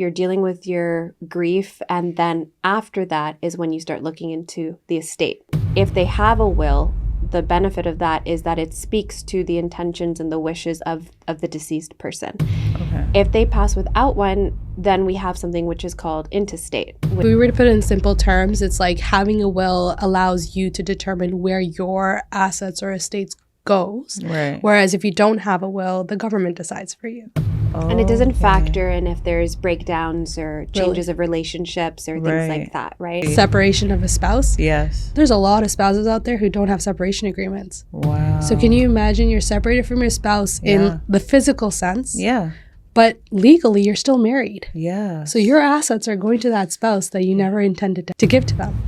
you're dealing with your grief, and then after that is when you start looking into the estate. If they have a will, the benefit of that is that it speaks to the intentions and the wishes of the deceased person. Okay. If they pass without one, then we have something which is called intestate. If we were to put it in simple terms, it's like having a will allows you to determine where your assets or estates goes. Right. Whereas if you don't have a will, the government decides for you. And it doesn't factor in if there's breakdowns or changes Really? of relationships or things like that, right? Separation of a spouse. Yes. There's a lot of spouses out there who don't have separation agreements. Wow. So can you imagine you're separated from your spouse in the physical sense, Yeah. but legally you're still married. Yeah. So your assets are going to that spouse that you never intended to give to them.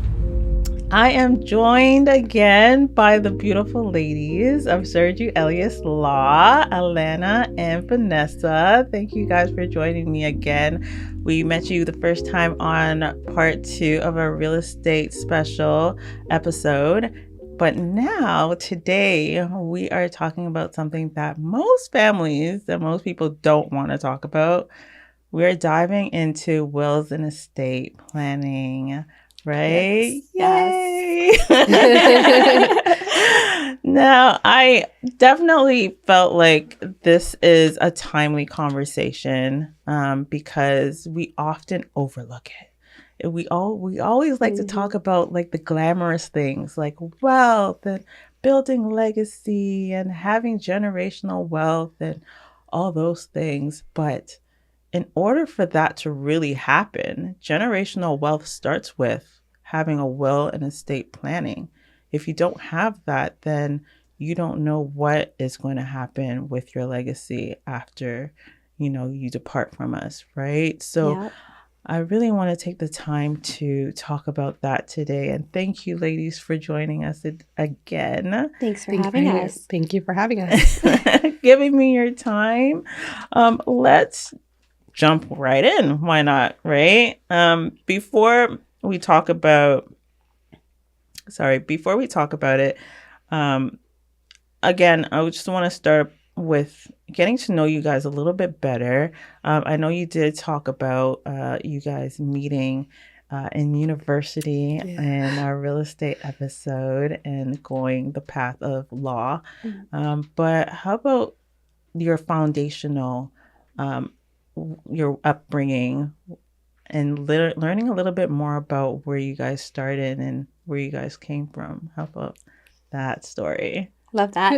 I am joined again by the beautiful ladies of Sergio Elias Law, Alana and Vanessa. Thank you guys for joining me again. We met you the first time on part 2 of our real estate special episode. But now, today, we are talking about something that most families and most people don't want to talk about. We're diving into wills and estate planning. Right? Yes. Yay! Now, I definitely felt like this is a timely conversation because we often overlook it. We always like to talk about like the glamorous things like wealth and building legacy and having generational wealth and all those things. But in order for that to really happen, generational wealth starts with having a will and estate planning. If you don't have that, then you don't know what is going to happen with your legacy after, you depart from us, right? So I really want to take the time to talk about that today. And thank you, ladies, for joining us again. Thanks for having us. Thank you for having us. Giving me your time. Let's jump right in. Why not, right? Before we talk about it, again, I just want to start with getting to know you guys a little bit better. I know you did talk about you guys meeting in university in our real estate episode and going the path of law. But how about your foundational, your upbringing and learning a little bit more about where you guys started and where you guys came from? How about that story? Love that.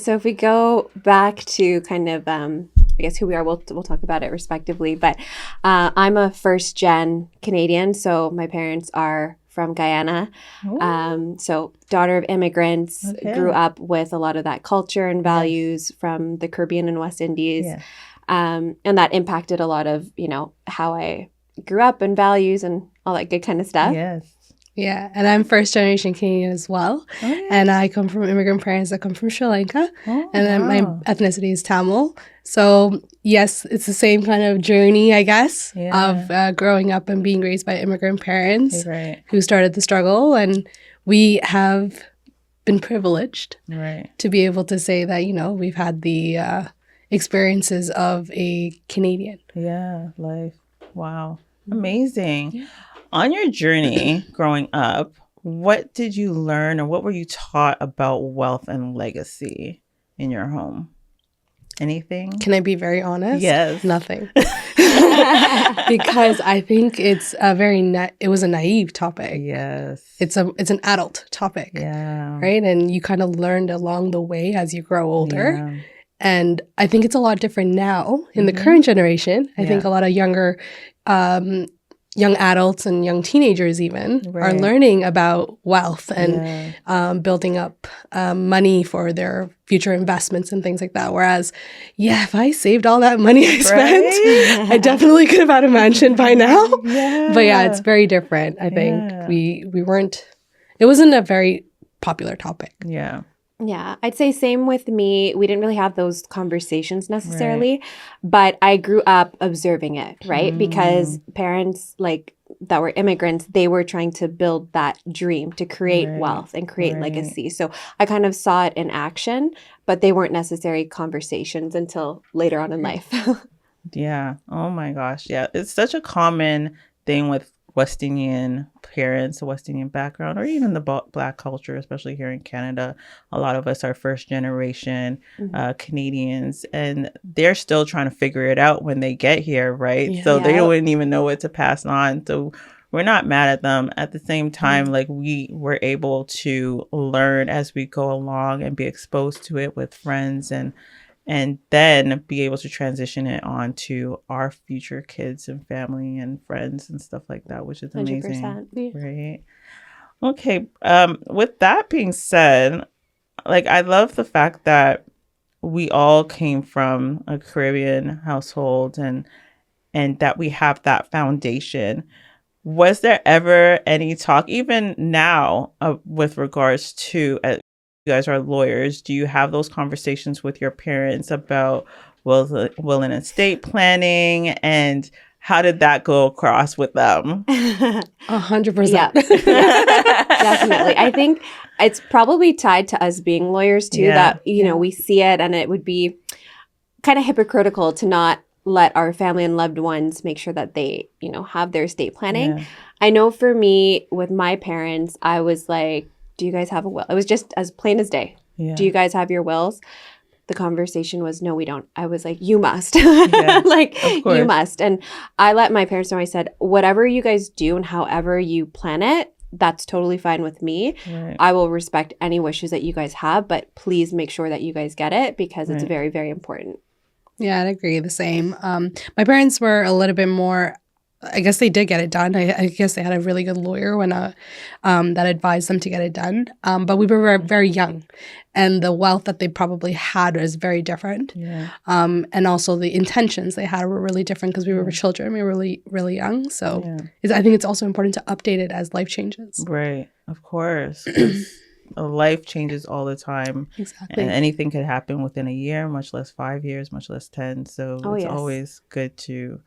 So if we go back to kind of, I guess who we are, we'll talk about it respectively. But I'm a first gen Canadian, so my parents are from Guyana. So daughter of immigrants, grew up with a lot of that culture and values from the Caribbean and West Indies. And that impacted a lot of, how I grew up and values and all that good kind of stuff. Yes. Yeah, and I'm first generation Canadian as well. And I come from immigrant parents that come from Sri Lanka. And then my ethnicity is Tamil. So yes, it's the same kind of journey, I guess, of growing up and being raised by immigrant parents who started the struggle. And we have been privileged to be able to say that, we've had the experiences of a Canadian. Yeah, life. Wow. Amazing. Yeah. On your journey growing up, what did you learn or what were you taught about wealth and legacy in your home? Anything? Can I be very honest? Yes. Nothing. Because I think it's a it was a naive topic. Yes. It's an adult topic. Yeah. Right? And you kind of learned along the way as you grow older. Yeah. And I think it's a lot different now in the current generation. I think a lot of younger young adults and young teenagers even are learning about wealth and building up money for their future investments and things like that. Whereas, if I saved all that money I spent, I definitely could have had a mansion by now. But it's very different. I think we weren't, it wasn't a very popular topic. Yeah, I'd say same with me. We didn't really have those conversations necessarily, but I grew up observing it, right? Because parents that were immigrants, they were trying to build that dream to create wealth and create legacy. So I kind of saw it in action, but they weren't necessary conversations until later on in life. Yeah. Oh my gosh. Yeah. It's such a common thing with West Indian parents, West Indian background, or even the Black culture, especially here in Canada. A lot of us are first generation Canadians, and they're still trying to figure it out when they get here, right? So they don't even know what to pass on. So we're not mad at them. At the same time, like we were able to learn as we go along and be exposed to it with friends and then be able to transition it on to our future kids and family and friends and stuff like that, which is amazing. 100%. Right. Okay. With that being said, like I love the fact that we all came from a Caribbean household and that we have that foundation. Was there ever any talk, even now, with regards to you guys are lawyers, do you have those conversations with your parents about will and estate planning, and how did that go across with them? 100%. Yeah, definitely. I think it's probably tied to us being lawyers too, that, you know, we see it, and it would be kind of hypocritical to not let our family and loved ones make sure that they, you know, have their estate planning. Yeah. I know for me, with my parents, I was like, do you guys have a will? It was just as plain as day. Yeah. Do you guys have your wills? The conversation was, no, we don't. I was like, you must. Like, you must. And I let my parents know, I said, whatever you guys do and however you plan it, that's totally fine with me. Right. I will respect any wishes that you guys have, but please make sure that you guys get it, because it's very, very important. Yeah, I'd agree. The same. My parents were a little bit more, I guess they did get it done. I guess they had a really good lawyer when that advised them to get it done. But we were very, very young, and the wealth that they probably had was very different. Yeah. And also the intentions they had were really different, because we were children. We were really, really young. So I think it's also important to update it as life changes. Right. Of course. Life changes all the time. Exactly. And anything could happen within a year, much less 5 years, much less 10. So it's always good to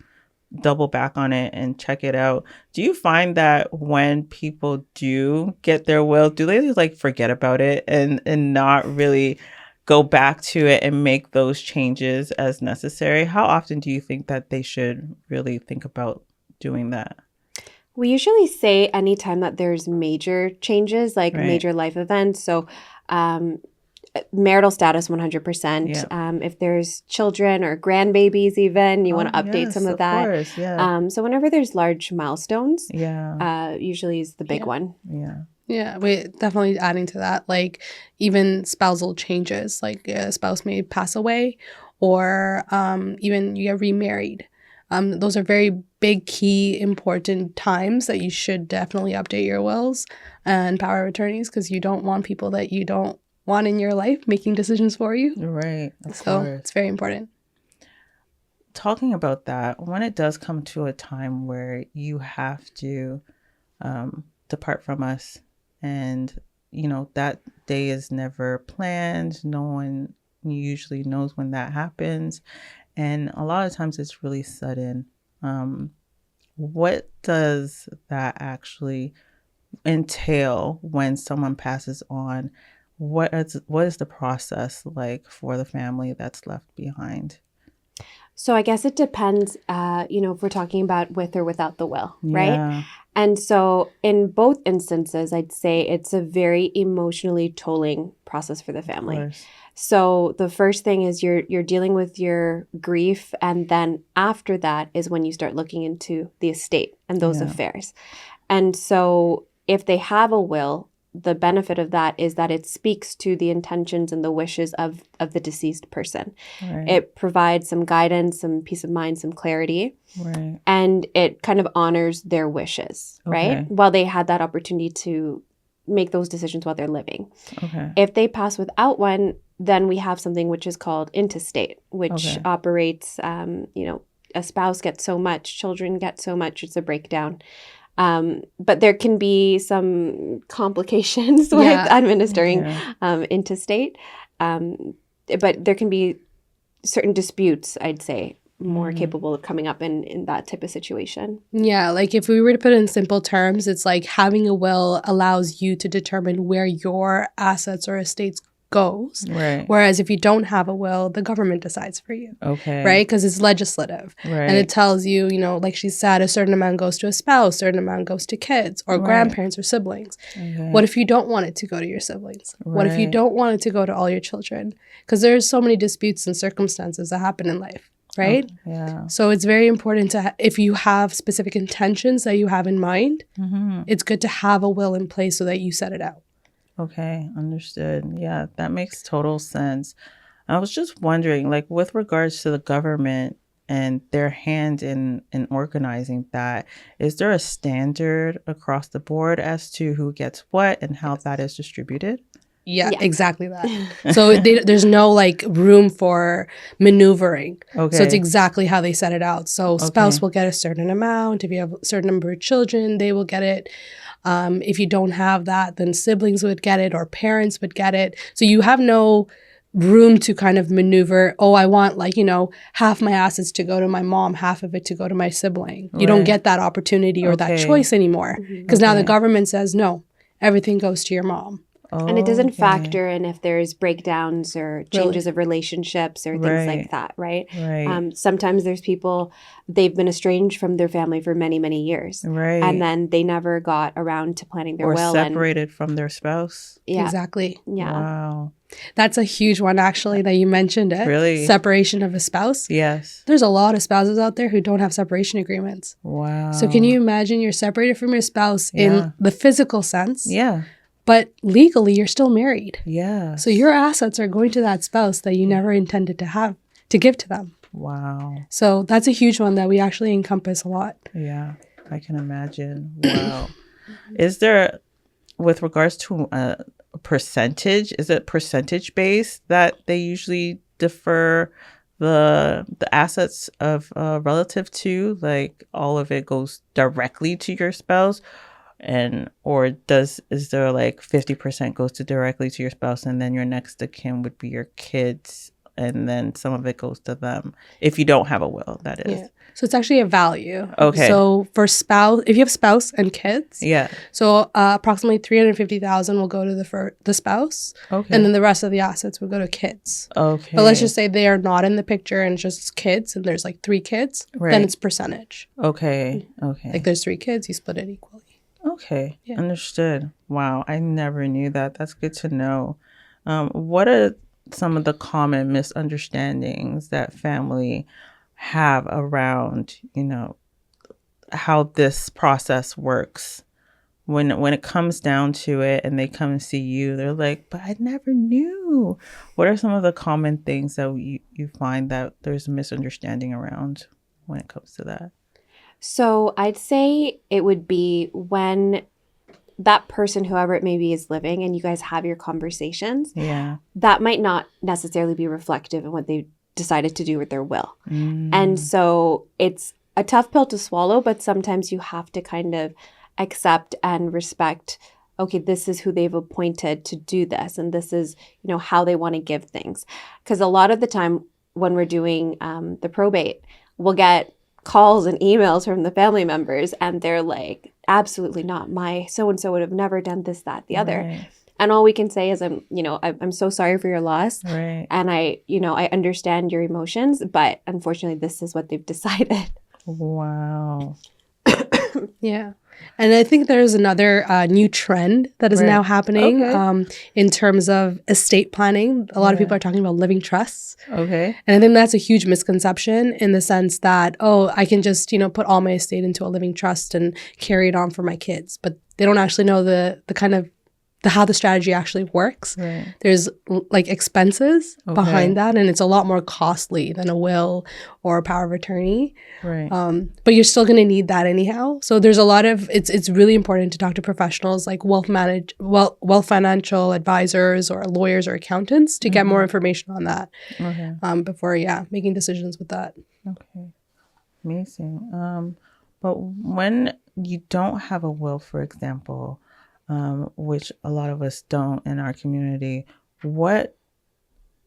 double back on it and check it out. Do you find that when people do get their will, do they like forget about it and not really go back to it and make those changes as necessary? How often do you think that they should really think about doing that? We usually say anytime that there's major changes, like major life events. So marital status, 100%. Yeah. If there's children or grandbabies even, you want to update some of that. Course, yeah. So whenever there's large milestones, usually is the big one. Yeah. Yeah, we definitely adding to that. Like even spousal changes, like a spouse may pass away, or even you get remarried. Those are very big, key, important times that you should definitely update your wills and power of attorneys, because you don't want people that you don't want in your life making decisions for you. Right. So it's very important. Talking about that, when it does come to a time where you have to depart from us, and, you know, that day is never planned, no one usually knows when that happens. And a lot of times it's really sudden. What does that actually entail when someone passes on? What is the process like for the family that's left behind? So I guess it depends, if we're talking about with or without the will, right? Yeah. And so in both instances, I'd say it's a very emotionally tolling process for the family. So the first thing is you're dealing with your grief, and then after that is when you start looking into the estate and those affairs. And so if they have a will, the benefit of that is that it speaks to the intentions and the wishes of the deceased person. Right. It provides some guidance, some peace of mind, some clarity. Right. And it kind of honors their wishes, right? While they had that opportunity to make those decisions while they're living. Okay. If they pass without one, then we have something which is called intestate, which operates, a spouse gets so much, children get so much, it's a breakdown. But there can be some complications with administering intestate. But there can be certain disputes, I'd say, more capable of coming up in that type of situation. Yeah, like if we were to put it in simple terms, it's like having a will allows you to determine where your assets or estates goes. Right. Whereas if you don't have a will, the government decides for you. Okay. Right? Because it's legislative. Right. And it tells you, you know, like she said, a certain amount goes to a spouse, a certain amount goes to kids or grandparents or siblings. Okay. What if you don't want it to go to your siblings? What if you Right. don't want it to go to all your children? Because there's so many disputes and circumstances that happen in life. Right? Yeah. So it's very important to, if you have specific intentions that you have in mind, it's good to have a will in place so that you set it out. Okay, understood. Yeah, that makes total sense. I was just wondering, like, with regards to the government and their hand in organizing that, is there a standard across the board as to who gets what and how that is distributed? Yeah, Yeah. exactly that. So there's no like room for maneuvering. Okay. So it's exactly how they set it out. So spouse Okay. will get a certain amount. If you have a certain number of children, they will get it. If you don't have that, then siblings would get it or parents would get it. So you have no room to kind of maneuver, oh, I want like, you know, half my assets to go to my mom, half of it to go to my sibling. You don't Right. get that opportunity or that Okay. choice anymore. Because now the Okay. government says, no, everything goes to your mom. And it doesn't Okay. factor in if there's breakdowns or changes of relationships or things Right. like that, right? Right. Sometimes there's people, they've been estranged from their family for many, many years. Right. And then they never got around to planning their or will. separated from their spouse. And, yeah. Exactly. Yeah. Wow. That's a huge one, actually, that you mentioned it. Really? Separation of a spouse. Yes. There's a lot of spouses out there who don't have separation agreements. Wow. So can you imagine you're separated from your spouse Yeah. in the physical sense, Yeah. but legally you're still married. Yeah. So your assets are going to that spouse that you never intended to give to them. Wow. So that's a huge one that we actually encompass a lot. Yeah, I can imagine. Wow. Is there, with regards to a percentage, is it percentage based that they usually defer the assets of a relative to? Like all of it goes directly to your spouse? And or is there like 50% goes to directly to your spouse and then your next of kin would be your kids and then some of it goes to them if you don't have a will, that is. Yeah. So it's actually a value. Okay. So for spouse, if you have spouse and kids, Yeah. so approximately 350,000 will go to the spouse, Okay. and then the rest of the assets will go to kids. Okay. But let's just say they are not in the picture and it's just kids, and there's like 3 kids, Right. then it's percentage. Okay. Okay. Like there's 3 kids, you split it equally. Okay. Yeah. Understood. Wow. I never knew that. That's good to know. What are some of the common misunderstandings that family have around, you know, how this process works? When it comes down to it and they come and see you, they're like, but I never knew. What are some of the common things that you find that there's a misunderstanding around when it comes to that? So I'd say it would be when that person, whoever it may be, is living and you guys have your conversations, Yeah. that might not necessarily be reflective in what they decided to do with their will. Mm. And so it's a tough pill to swallow, but sometimes you have to kind of accept and respect, okay, this is who they've appointed to do this. And this is, you know, how they want to give things. Because a lot of the time when we're doing the probate, we'll get calls and emails from the family members and they're like, absolutely not. My so-and-so would have never done this, that, the other. Right. And all we can say is, I'm so sorry for your loss. Right. And I understand your emotions, but unfortunately, this is what they've decided. Wow. Yeah. And I think there's another new trend that is Right. now happening Okay. in terms of estate planning. A lot of people are talking about living trusts. Okay. And I think that's a huge misconception in the sense that, oh, I can just, put all my estate into a living trust and carry it on for my kids. But they don't actually know the kind of how the strategy actually works. Right. There's like expenses Okay. behind that, and it's a lot more costly than a will or a power of attorney. Right. But you're still going to need that anyhow. So there's a lot of it's really important to talk to professionals like wealth financial advisors or lawyers or accountants to get more information on that Okay. before making decisions with that. Okay. Amazing. But when you don't have a will, for example, which a lot of us don't in our community, what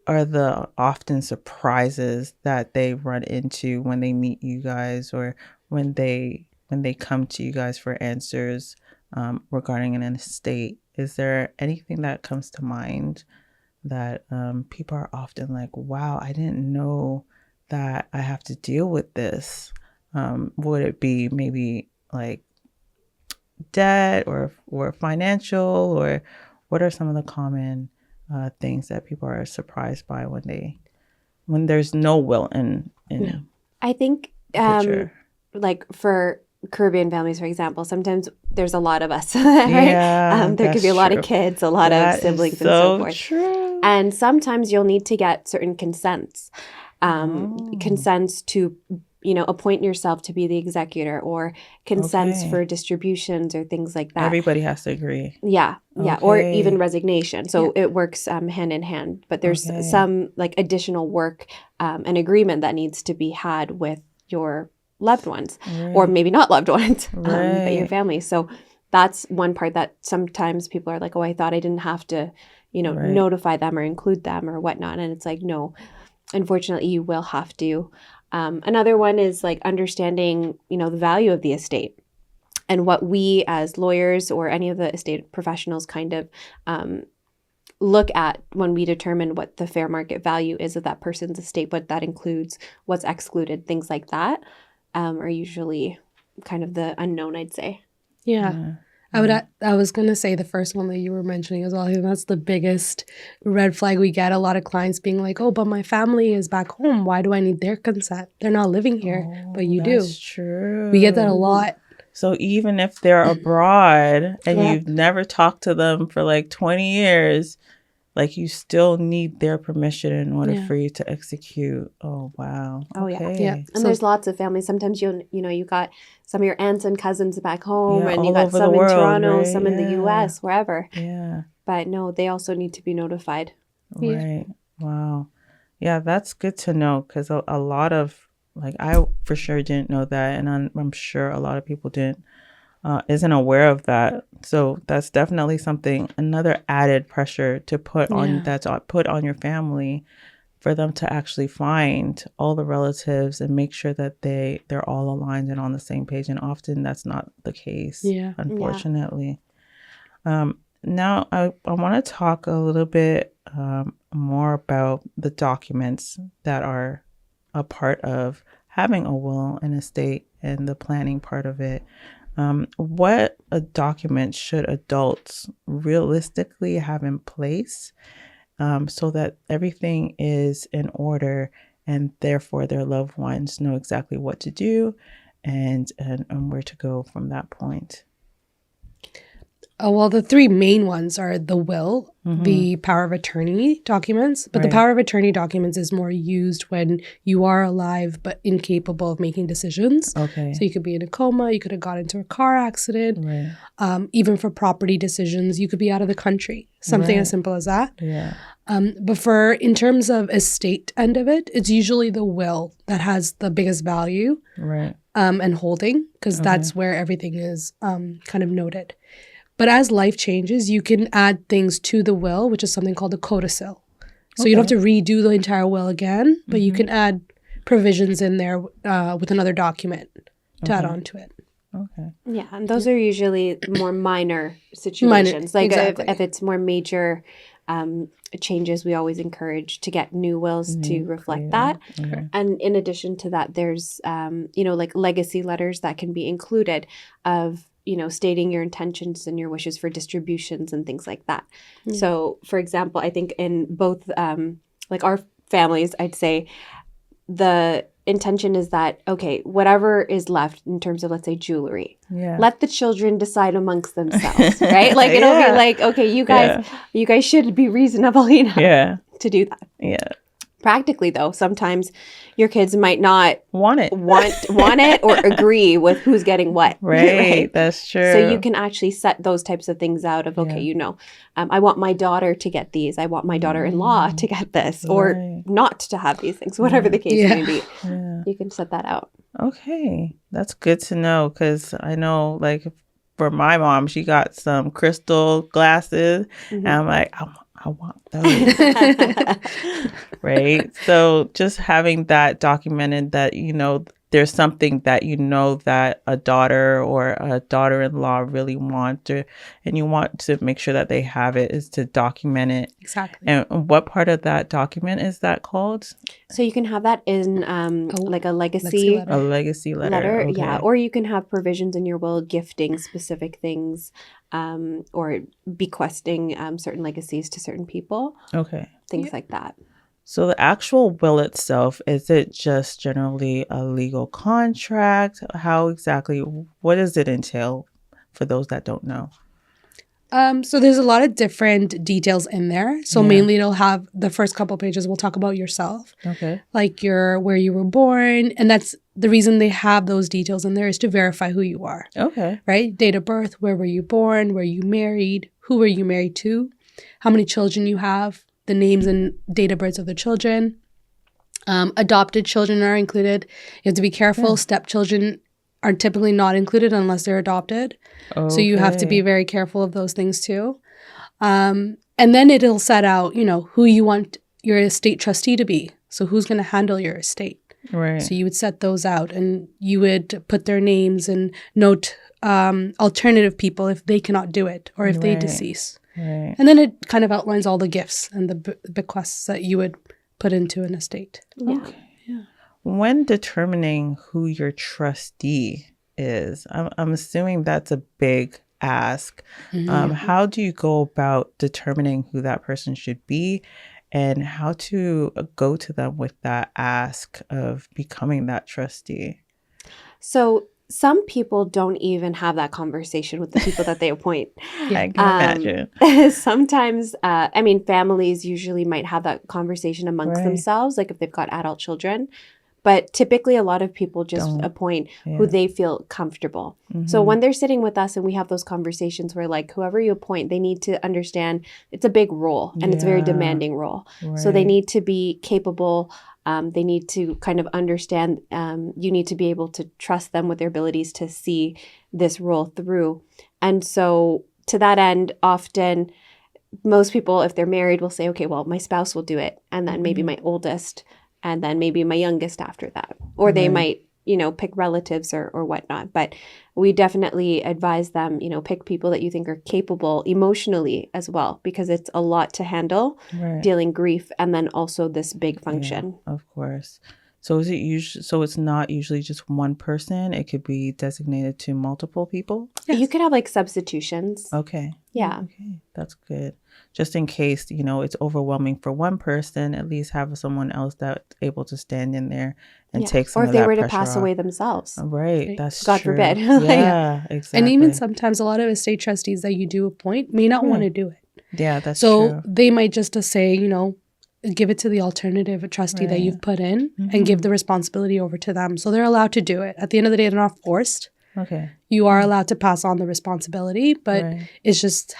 are the often surprises that they run into when they meet you guys or when they come to you guys for answers regarding an estate? Is there anything that comes to mind that people are often like, wow, I didn't know that I have to deal with this. Would it be maybe like debt or financial, or what are some of the common things that people are surprised by when there's no will in I think picture? like for Caribbean families, for example, sometimes there's a lot of us, right? Yeah, There could be a lot of kids, a lot of siblings, and so forth. True. And sometimes you'll need to get certain consents, consents to, appoint yourself to be the executor, or consents for distributions or things like that. Everybody has to agree. Yeah, or even resignation. So it works hand in hand. But there's some like additional work and agreement that needs to be had with your loved ones, or maybe not loved ones, but your family. So that's one part that sometimes people are like, oh, I thought I didn't have to, notify them or include them or whatnot. And it's like, no, unfortunately, you will have to. Another one is like understanding, the value of the estate, and what we as lawyers or any of the estate professionals kind of look at when we determine what the fair market value is of that person's estate, what that includes, what's excluded, things like that. Are usually kind of the unknown, I'd say. Yeah. I was going to say the first one that you were mentioning as well. I think that's the biggest red flag we get. A lot of clients being like, oh, but my family is back home. Why do I need their consent? They're not living here, but you do. That's true. We get that a lot. So even if they're abroad and you've never talked to them for like 20 years, like you still need their permission in order for you to execute. Oh, wow. Oh, yeah. And so, there's lots of families. Sometimes you got some of your aunts and cousins back home, and you got some in Toronto, right? Some in the U.S., wherever. Yeah. But no, they also need to be notified. Right. Wow. Yeah, that's good to know, because a lot of, like, I for sure didn't know that, and I'm sure a lot of people isn't aware of that. So that's definitely another added pressure to put on your family, for them to actually find all the relatives and make sure that they're all aligned and on the same page. And often that's not the case, unfortunately. Now I want to talk a little bit more about the documents that are a part of having a will and estate and the planning part of it. What a document should adults realistically have in place so that everything is in order, and therefore their loved ones know exactly what to do and where to go from that point? Well, the three main ones are the will, the power of attorney documents. But the power of attorney documents is more used when you are alive but incapable of making decisions. Okay. So you could be in a coma, you could have got into a car accident. Right. Even for property decisions, you could be out of the country. Something as simple as that. Yeah. But in terms of estate end of it, it's usually the will that has the biggest value. Right. And holding, because that's where everything is kind of noted. But as life changes, you can add things to the will, which is something called a codicil. So you don't have to redo the entire will again, but you can add provisions in there with another document to add on to it. Okay. Yeah, and those are usually more minor situations. If it's more major changes, we always encourage to get new wills to reflect that. Okay. And in addition to that, there's, like legacy letters that can be included of, stating your intentions and your wishes for distributions and things like that. Mm. So, for example, I think in both, our families, I'd say the intention is that, okay, whatever is left in terms of, let's say, jewelry, let the children decide amongst themselves, right? Like, it'll be like, okay, you guys should be reasonable enough to do that. Yeah. Practically, though, sometimes your kids might not want it or agree with who's getting what. Right, that's true. So you can actually set those types of things out of, okay, I want my daughter to get these. I want my daughter-in-law to get this, or not to have these things, whatever the case may be. Yeah. You can set that out. Okay, that's good to know, because I know, like, for my mom, she got some crystal glasses, and I'm like, I want those. Right. So just having that documented, that, there's something that you know that a daughter or a daughter-in-law really want, and you want to make sure that they have it, is to document it. Exactly. And what part of that document is that called? So you can have that in like a legacy letter. A legacy letter. Okay. Yeah, or you can have provisions in your will gifting specific things, or bequesting certain legacies to certain people, Okay. things like that. So the actual will itself, is it just generally a legal contract? What does it entail for those that don't know? So there's a lot of different details in there. So mainly it'll have the first couple pages will talk about yourself. Okay. Like where you were born. And that's the reason they have those details in there, is to verify who you are. Okay. Right? Date of birth, where were you born, were you married, who were you married to, how many children you have, the names and date of births of the children. Adopted children are included. You have to be careful. Stepchildren are typically not included unless they're adopted. Okay. So you have to be very careful of those things too. And then it'll set out, who you want your estate trustee to be. So who's going to handle your estate. Right. So you would set those out, and you would put their names and note alternative people if they cannot do it or if they decease. Right. And then it kind of outlines all the gifts and the bequests that you would put into an estate. Yeah. Okay. Yeah. When determining who your trustee is, I'm assuming that's a big ask. Mm-hmm. How do you go about determining who that person should be, and how to go to them with that ask of becoming that trustee? So some people don't even have that conversation with the people that they appoint. I can imagine. Sometimes, families usually might have that conversation amongst themselves, like if they've got adult children. But typically, a lot of people just appoint who they feel comfortable. Mm-hmm. So when they're sitting with us and we have those conversations where, like, whoever you appoint, they need to understand it's a big role and it's a very demanding role. Right. So they need to be capable. They need to kind of understand. You need to be able to trust them with their abilities to see this role through. And so to that end, often most people, if they're married, will say, okay, well, my spouse will do it. And then maybe my oldest, and then maybe my youngest after that. Or they might, pick relatives or whatnot. But we definitely advise them, pick people that you think are capable emotionally as well, because it's a lot to handle, dealing grief, and then also this big function. Yeah, of course. So is it usually? So it's not usually just one person. It could be designated to multiple people. Yes. You could have like substitutions. Okay. Yeah. Okay, that's good. Just in case it's overwhelming for one person, at least have someone else that's able to stand in there and take some of that pressure off. Or if they were to pass away themselves. Right. That's God true. forbid. Yeah, exactly. And even sometimes a lot of estate trustees that you do appoint may not want to do it. Yeah, that's true. So they might just say, give it to the alternative trustee that you've put in and give the responsibility over to them. So they're allowed to do it. At the end of the day, they're not forced. Okay. You are allowed to pass on the responsibility, but it's just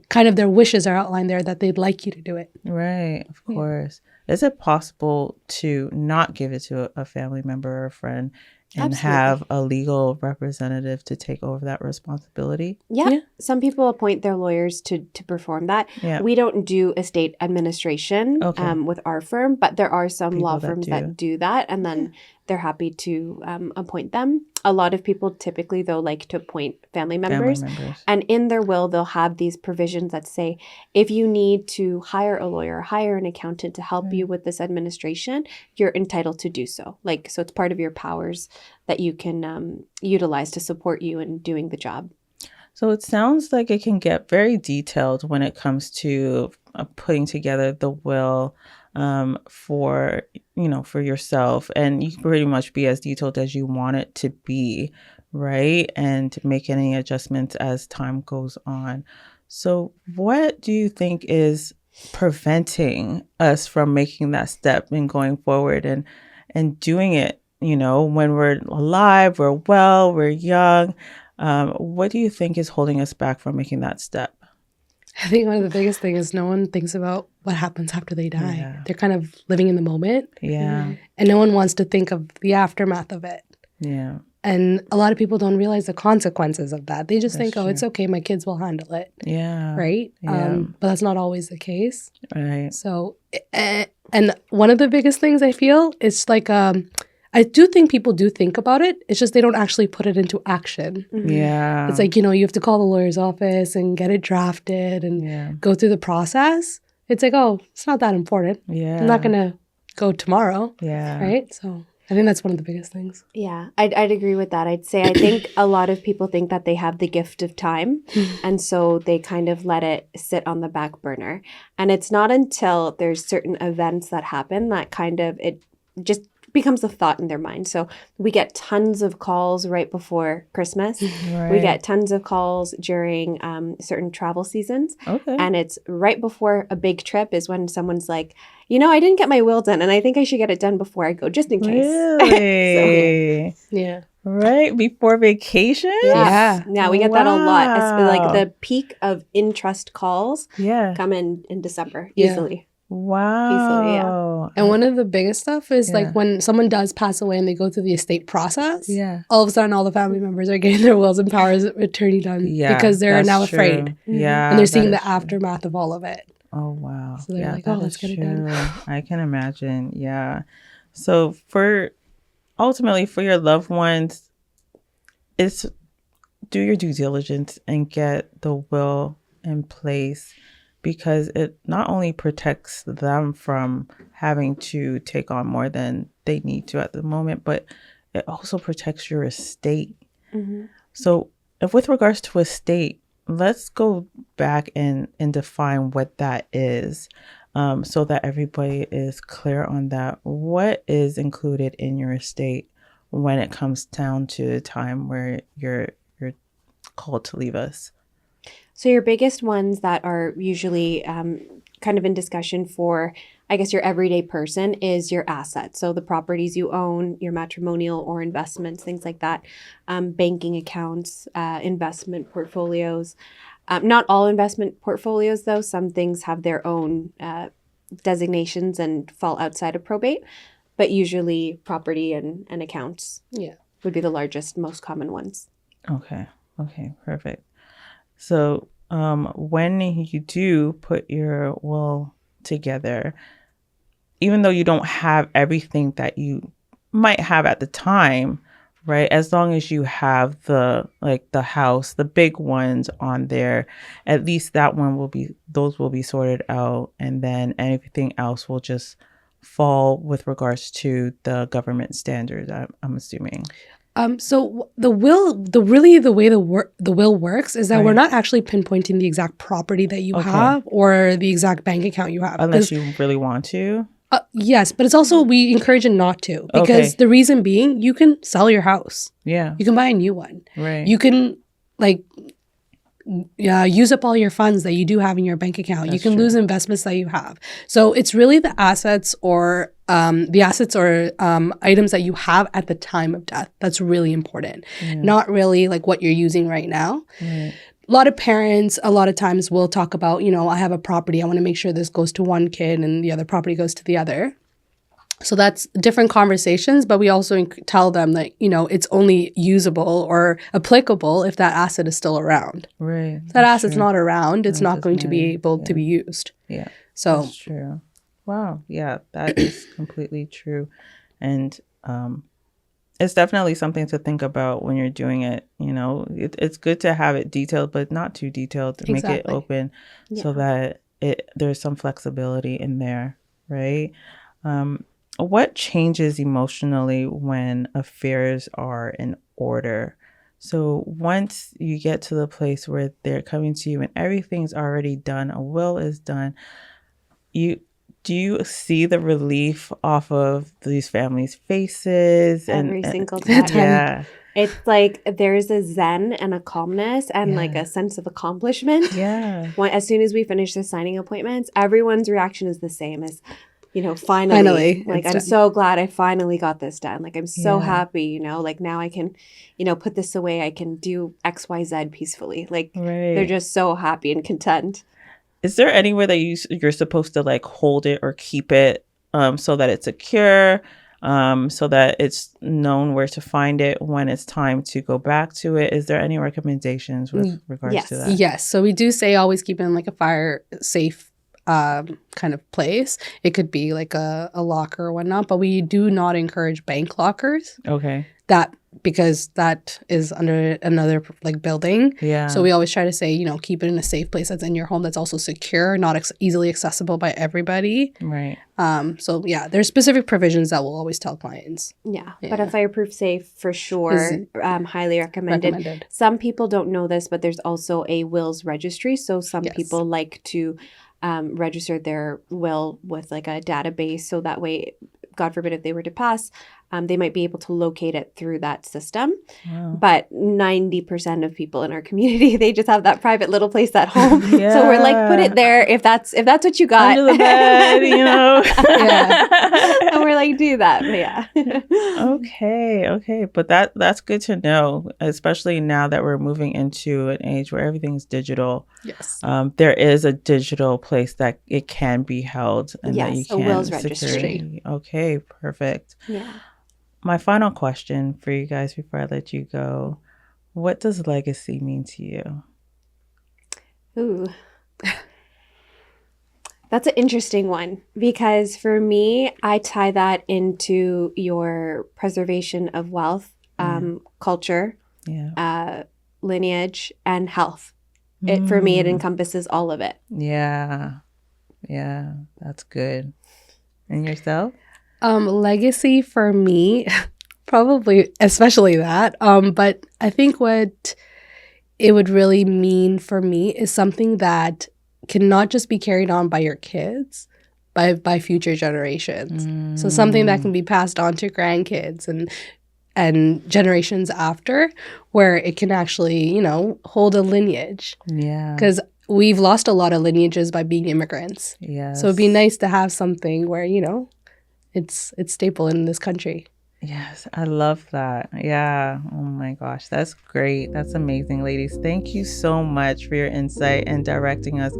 kind of their wishes are outlined there that they'd like you to do it. Right. Of course. Is it possible to not give it to a family member or a friend and have a legal representative to take over that responsibility? Yeah. Some people appoint their lawyers to perform that. Yeah. We don't do estate administration with our firm, but there are some people law firms that do that, and then they're happy to appoint them. A lot of people typically, though, like to appoint family members. And in their will, they'll have these provisions that say, if you need to hire a lawyer, hire an accountant to help you with this administration, you're entitled to do so. So it's part of your powers that you can utilize to support you in doing the job. So it sounds like it can get very detailed when it comes to putting together the will for yourself, and you can pretty much be as detailed as you want it to be, right? And make any adjustments as time goes on. So what do you think is preventing us from making that step and going forward and doing it, when we're alive, we're well, we're young? What do you think is holding us back from making that step? I think one of the biggest things is no one thinks about what happens after they die. Yeah. They're kind of living in the moment. Yeah. And no one wants to think of the aftermath of it. Yeah. And a lot of people don't realize the consequences of that. They just think, it's okay, my kids will handle it. Yeah. Right? Yeah. But that's not always the case. Right. So, and one of the biggest things I feel is like a I do think people do think about it. It's just they don't actually put it into action. Mm-hmm. Yeah. It's like, you know, you have to call the lawyer's office and get it drafted and go through the process. It's like, oh, it's not that important. Yeah. I'm not going to go tomorrow. Yeah. Right? So I think that's one of the biggest things. Yeah, I'd agree with that. I'd say I think a lot of people think that they have the gift of time, and so they kind of let it sit on the back burner. And it's not until there's certain events that happen that kind of it just becomes a thought in their mind. So we get tons of calls right before Christmas. Right. We get tons of calls during certain travel seasons. Okay. And it's right before a big trip is when someone's like, you know, I didn't get my will done and I think I should get it done before I go, just in case. Really? Yeah. Right before vacation? Yeah. Yeah, we get that a lot. It's like Wow. the peak of interest calls Yeah. come in December, Yeah. easily. Wow. And one of the biggest stuff is Yeah. like when someone does pass away and they go through the estate process, Yeah. all of a sudden all the family members are getting their wills and powers of attorney done Yeah. because they're that's now true. afraid. Yeah. And they're that seeing is the true. aftermath of all of it. Oh, wow. So they're like, that oh, let's is get it done. true. I can imagine. Yeah. So ultimately for your loved ones, it's do your due diligence and get the will in place, because it not only protects them from having to take on more than they need to at the moment, but it also protects your estate. Mm-hmm. So if with regards to estate, let's go back and define what that is, so that everybody is clear on that. What is included in your estate when it comes down to the time where you're called to leave us? So your biggest ones that are usually kind of in discussion for, I guess, your everyday person is your assets. So the properties you own, your matrimonial or investments, things like that, banking accounts, investment portfolios. Not all investment portfolios, though. Some things have their own designations and fall outside of probate, but usually property and accounts would be the largest, most common ones. Okay, perfect. So when you do put your will together, even though you don't have everything that you might have at the time, right? As long as you have the house, the big ones on there, at least those will be sorted out, and then everything else will just fall with regards to the government standards, I'm assuming. So the will, the way the will works is that we're not actually pinpointing the exact property that you have or the exact bank account you have. Unless you really want to. Yes, but it's also, we encourage it not to, because the reason being, you can sell your house. Yeah. You can buy a new one. Right. You can use up all your funds that you do have in your bank account. You can lose investments that you have. So it's really the assets or items that you have at the time of death. That's really important. Not really like what you're using right now. Right. A lot of parents, a lot of times will talk about, I have a property. I want to make sure this goes to one kid and the other property goes to the other. So that's different conversations, but we also tell them that, it's only usable or applicable if that asset is still around. Right. If that asset's not around, it's not going to be able to be used. Yeah. So that's true. Wow. Yeah, that is completely true. And it's definitely something to think about when you're doing it. It's good to have it detailed, but not too detailed, to make it open so that there's some flexibility in there, right? What changes emotionally when affairs are in order? So once you get to the place where they're coming to you and everything's already done, a will is done, do you see the relief off of these families' faces? Every single time. Yeah. It's like there's a zen and a calmness and like a sense of accomplishment. Yeah. As soon as we finish the signing appointments, everyone's reaction is the same as, finally. Like, I'm so glad I finally got this done. Like, I'm so happy, like now I can, put this away. I can do X, Y, Z peacefully. Like, they're just so happy and content. Is there anywhere that you're supposed to like hold it or keep it so that it's secure, so that it's known where to find it when it's time to go back to it? Is there any recommendations with regards to that? Yes. So we do say always keep it in like a fire safe kind of place. It could be like a locker or whatnot, but we do not encourage bank lockers. Okay. Because that is under another like building. Yeah. So we always try to say, keep it in a safe place that's in your home, that's also secure, not easily accessible by everybody. Right. So yeah, there's specific provisions that we'll always tell clients. Yeah. But a fireproof safe for sure, highly recommended. Some people don't know this, but there's also a wills registry. So some people like to register their will with like a database, so that way, God forbid, if they were to pass, they might be able to locate it through that system. Wow. But 90% of people in our community, they just have that private little place at home. Yeah. So we're like, put it there if that's what you got. Under the bed, And we're like, do that. But yeah. Okay. But that's good to know, especially now that we're moving into an age where everything's digital. Yes. There is a digital place that it can be held and that you can a wills registry. Okay, perfect. Yeah. My final question for you guys before I let you go. What does legacy mean to you? Ooh. That's an interesting one, because for me, I tie that into your preservation of wealth, culture, lineage, and health. For me, it encompasses all of it. Yeah, that's good. And yourself? Legacy for me, probably especially that. But I think what it would really mean for me is something that cannot just be carried on by your kids, by future generations. So something that can be passed on to grandkids and generations after, where it can actually, hold a lineage. Yeah. Because we've lost a lot of lineages by being immigrants. Yes. So it'd be nice to have something where, it's staple in this country. Yes, I love that. Yeah. Oh my gosh, that's great. That's amazing, ladies. Thank you so much for your insight and directing us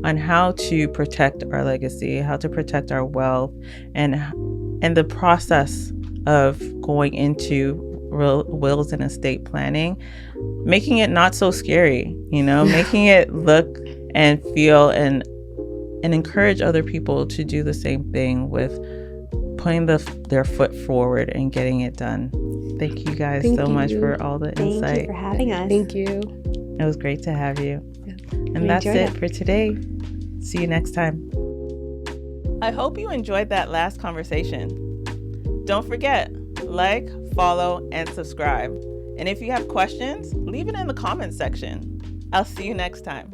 on how to protect our legacy, how to protect our wealth, and the process of going into wills and estate planning, making it not so scary, making it look and feel and encourage other people to do the same thing with putting their foot forward and getting it done. Thank you guys so much for all the insight. Thank you for having us. Thank you. It was great to have you. Yeah. And that's it for today. See you next time. I hope you enjoyed that last conversation. Don't forget, like, follow, and subscribe. And if you have questions, leave it in the comments section. I'll see you next time.